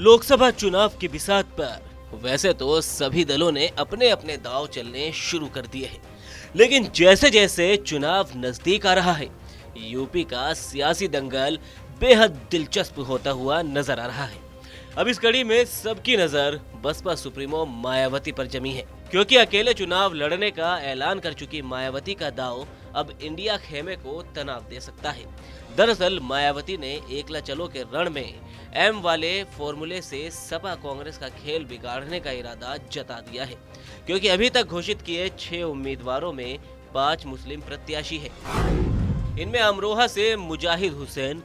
लोकसभा चुनाव की बिसात पर वैसे तो सभी दलों ने अपने अपने दांव चलने शुरू कर दिए हैं, लेकिन जैसे जैसे चुनाव नजदीक आ रहा है, यूपी का सियासी दंगल बेहद दिलचस्प होता हुआ नजर आ रहा है। अब इस कड़ी में सबकी नजर बसपा सुप्रीमो मायावती पर जमी है, क्योंकि अकेले चुनाव लड़ने का ऐलान कर चुकी मायावती का दांव अब इंडिया खेमे को तनाव दे सकता है। दरअसल मायावती ने एकला चलो के रण में एम वाले फॉर्मूले से सपा कांग्रेस का खेल बिगाड़ने का इरादा जता दिया है, क्योंकि अभी तक घोषित किए 6 उम्मीदवारों में 5 मुस्लिम प्रत्याशी हैं। इनमें अमरोहा से मुजाहिद हुसैन,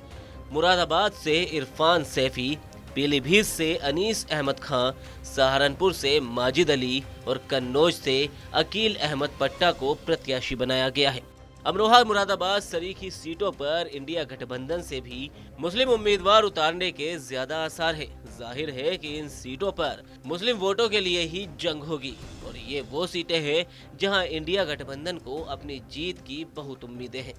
मुरादाबाद से इरफान सैफी, पीलीभीत से अनीस अहमद खां, सहारनपुर से माजिद अली और कन्नौज से अकील अहमद पट्टा को प्रत्याशी बनाया गया है। अमरोहा मुरादाबाद सरीखी सीटों पर इंडिया गठबंधन से भी मुस्लिम उम्मीदवार उतारने के ज्यादा आसार है। जाहिर है कि इन सीटों पर मुस्लिम वोटों के लिए ही जंग होगी और ये वो सीटें हैं जहां इंडिया गठबंधन को अपनी जीत की बहुत उम्मीदें हैं।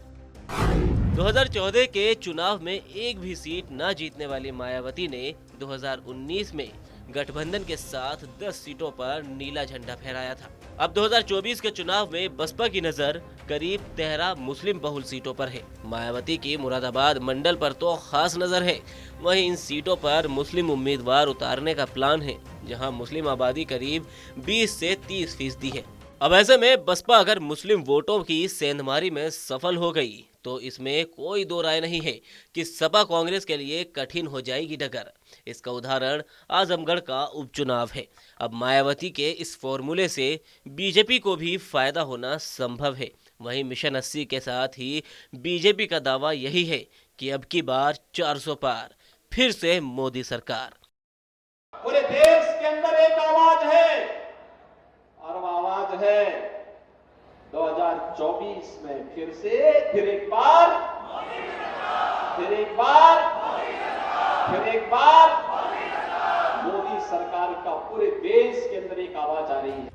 2014 के चुनाव में एक भी सीट न जीतने वाली मायावती ने 2019 में गठबंधन के साथ 10 सीटों पर नीला झंडा फहराया था। अब 2024 के चुनाव में बसपा की नजर करीब 13 मुस्लिम बहुल सीटों पर है। मायावती की मुरादाबाद मंडल पर तो खास नजर है। वहीं इन सीटों पर मुस्लिम उम्मीदवार उतारने का प्लान है, जहां मुस्लिम आबादी करीब 20 से 30% है। अब ऐसे में बसपा अगर मुस्लिम वोटों की सेंधमारी में सफल हो गई तो इसमें कोई दो राय नहीं है कि सपा कांग्रेस के लिए कठिन हो जाएगी डगर। इसका उदाहरण आजमगढ़ का उपचुनाव है। अब मायावती के इस फॉर्मूले से बीजेपी को भी फायदा होना संभव है। वहीं मिशन 80 के साथ ही बीजेपी का दावा यही है कि अब की बार 400 पार, फिर से मोदी सरकार। पूरे देश के अंदर एक आवाज है और वो आवाज है 2024 में फिर एक बार मोदी सरकार का पूरे देश के अंदर एक आवाज आ रही है।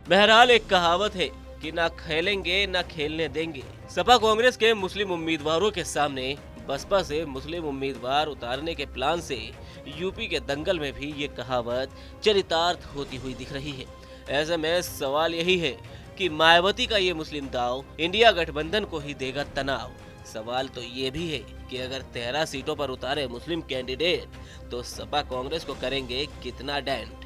बहरहाल एक कहावत है कि ना खेलेंगे ना खेलने देंगे। सपा कांग्रेस के मुस्लिम उम्मीदवारों के सामने बसपा से मुस्लिम उम्मीदवार उतारने के प्लान से यूपी के दंगल में भी ये कहावत चरितार्थ होती हुई दिख रही है। ऐसे में सवाल यही है कि मायावती का ये मुस्लिम दाव इंडिया गठबंधन को ही देगा तनाव। सवाल तो ये भी है कि अगर 13 सीटों पर उतारे मुस्लिम कैंडिडेट तो सपा कांग्रेस को करेंगे कितना डेंट।